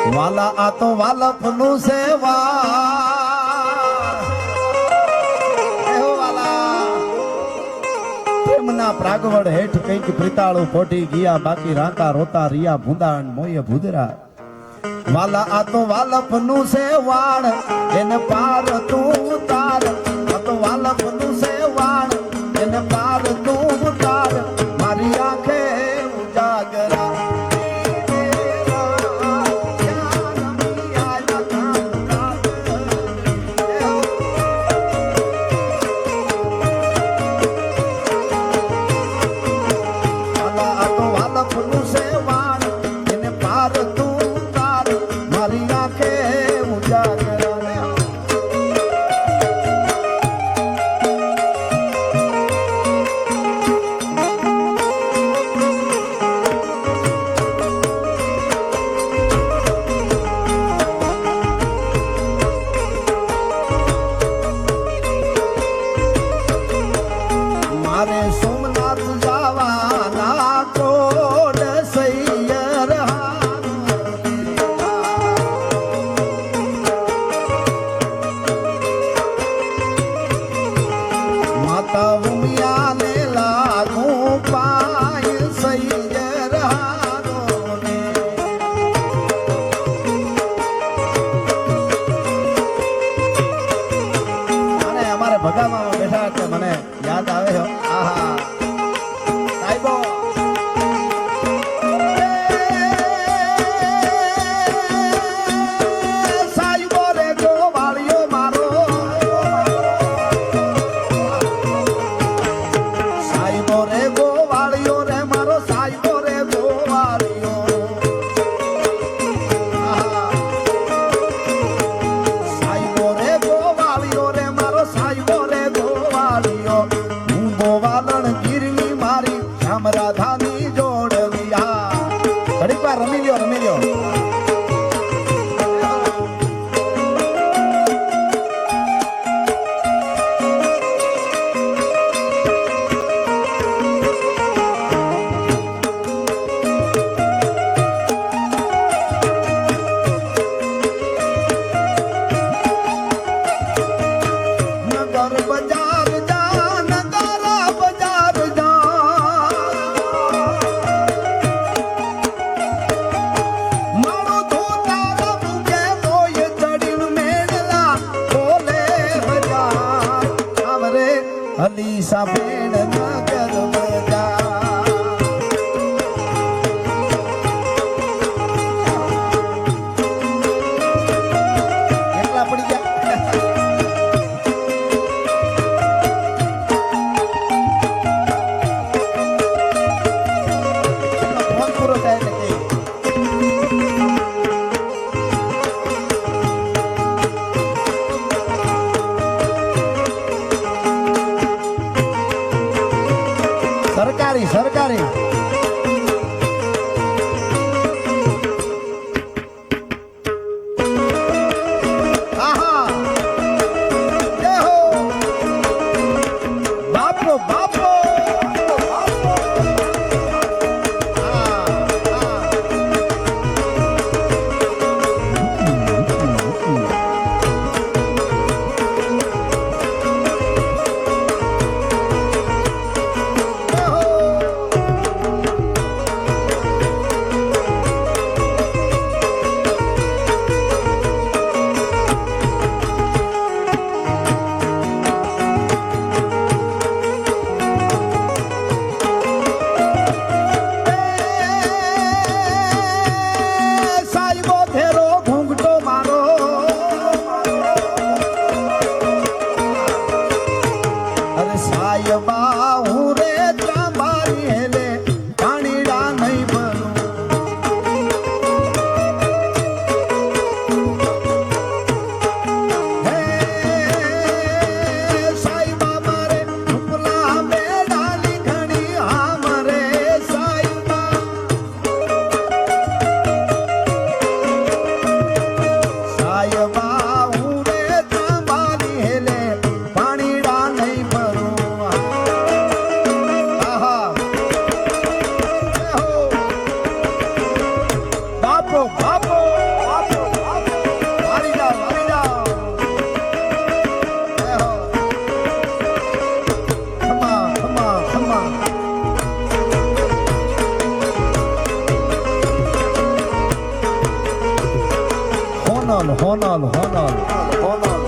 વાલા આ તો વાલપનું સેવા પ્રેમના પ્રાગવડ હેઠ કઈક પ્રિતાળું ફોટી ગયા બાકી રાંતા રોતા રિયા ભૂંદા મોય ભૂદરા વાલા આ તો વાલપનું સેવાણ એને પાર તું તાર આ તો વાલપનું સેવાણ એને પાર તું તાર મારી આંખે ઉજાગરા ભગામાં બેઠા એટલે મને યાદ આવે છે આહા સાહેબો સાહેબો રે ગોવાળિયો મારો સાહેબો રે ગોવાળિયો રે મારો સાહેબો રે ગોવાળિયો આહા સાહેબો રે ગોવાળિયો રે મારો સાહેબો હું ગોવાલણ ગીરની મારી શ્યામ રાધાની જોડવી ઘડીક વાર રમી લ્યો અલીસા બેન નગર બજા એકલા પડી ગયા ફોન પૂરો થાય એટલે હોનલ હોનલ હોનલ હોનલ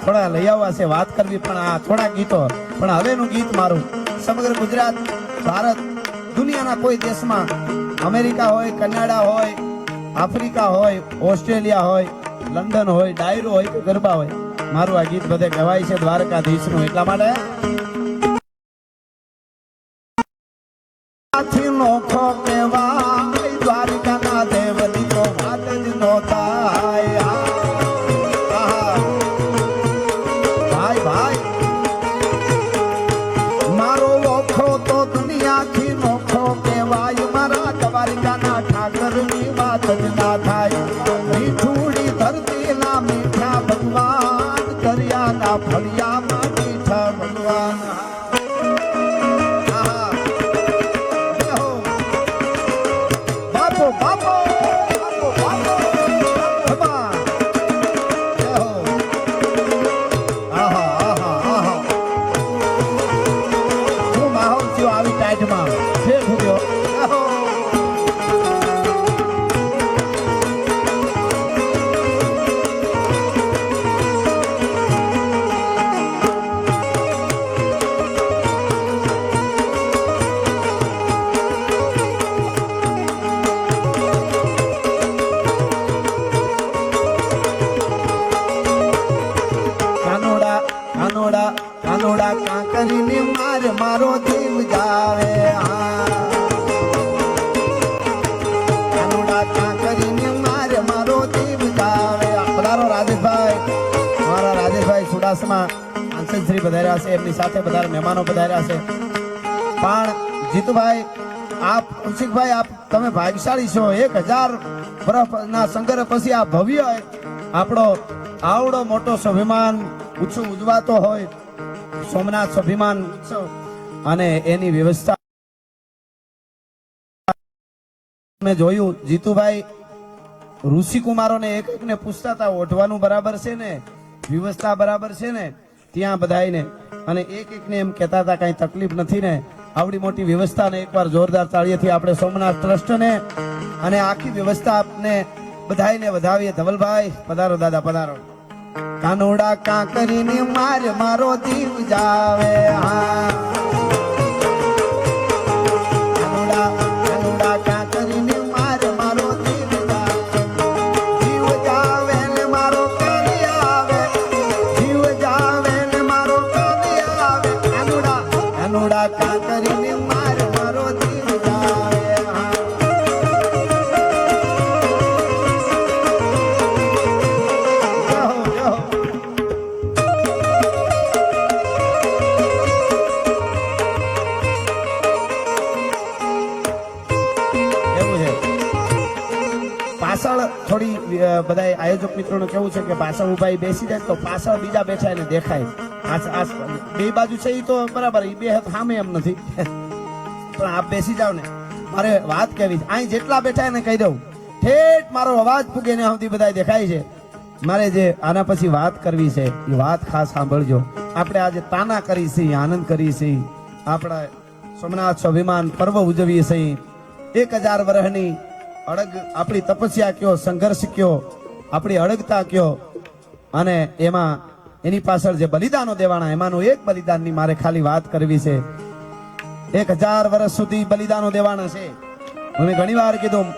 થોડા લઈ આવવા છે વાત કરવી પણ આ થોડા ગીતો પણ હવેનું ગીત મારું સમગ્ર ગુજરાત ભારત દુનિયાના કોઈ દેશમાં અમેરિકા હોય કનાડા હોય આફ્રિકા હોય ઓસ્ટ્રેલિયા હોય લંડન હોય ડાયરો હોય કે ગરબા હોય મારું આ ગીત બધે ગવાય છે દ્વારકાધીશનું એટલા માટે નોખો કેવાય દ્વારકાના દેવની તો વાત જ નો થાય ના થાય મીઠુડી ધરતી ના મીઠા ભગવાન દરિયા ના ફળિયામાં મીઠા ભગવાન આશ્રમમાં અંશનશ્રી પધાર્યા છે, એમની સાથે બધા મહેમાનો પધાર્યા છે. પણ જીતુભાઈ, આપ કૌશિકભાઈ, આપ તમે ભાગ્યશાળી છો. 1000 વર્ષના સંઘર્ષ પછી આ ભવ્ય આપણો આવડો મોટો સ્વાભિમાન ઉત્સવ ઉજવાતો હોય, સોમનાથ સ્વાભિમાન ઉત્સવ, અને એની વ્યવસ્થા મેં જોયું. જીતુભાઈ ઋષિકુમારોને એક એકને પૂછતા હતા, ઓઢવાનું બરાબર છે ને, વ્યવસ્થા બરાબર છે ને ત્યાં બધાઈને, અને એક એકને એમ કહેતા હતા કઈ તકલીફ નથી ને. આવડી મોટી વ્યવસ્થાને એકવાર જોરદાર તાળીઓથી આપણે સોમનાથ ટ્રસ્ટને અને આખી વ્યવસ્થા આપને બધાઈને વધાવીએ. ધવલભાઈ પધારો, દાદા પધારો. કાનુડા કાંકરીને માર મારો જીવ જાવે, હા કાનુડા કાંકરીને માર મારો જીવ જાવે, જીવ જાવે ને મારો કાની આવે, જીવ જાવે ને મારો કાની આવે. કાનુડા કાંકરીને માર મારો જીવ જાવે, હા. પાછળ થોડી બધા આયોજક મિત્રોને કેવું છે કે પાછળ ઉભા બેસી જાય તો પાછળ બીજા બેઠા એને દેખાય. બે બાજુ છે એ તો બરાબર, એ બે સામે એમ નથી, પણ આપ બેસી જાવ ને. મારે વાત કહેવી છે, અહીં જેટલા બેઠા એને કહી દઉં, ઠેઠ મારો અવાજ પૂગે ને સુધી બધા દેખાય છે. મારે જે આના પછી વાત કરવી છે એ વાત ખાસ સાંભળજો. આપણે આજે તાના કરી છે, આનંદ કરી છે, આપણા સોમનાથ સ્વાભિમાન પર્વ ઉજવીએ છીએ. 1000 વર્ષની અડગ આપણી તપસ્યા કયો, સંઘર્ષ કયો, આપણી અડગતા કયો, અને એમાં એની પાછળ જે બલિદાનો દેવાના, એમાંનું એક બલિદાનની મારે ખાલી વાત કરવી છે. 1000 વર્ષ સુધી બલિદાનો દેવાના છે. મેં ઘણી વાર કીધું,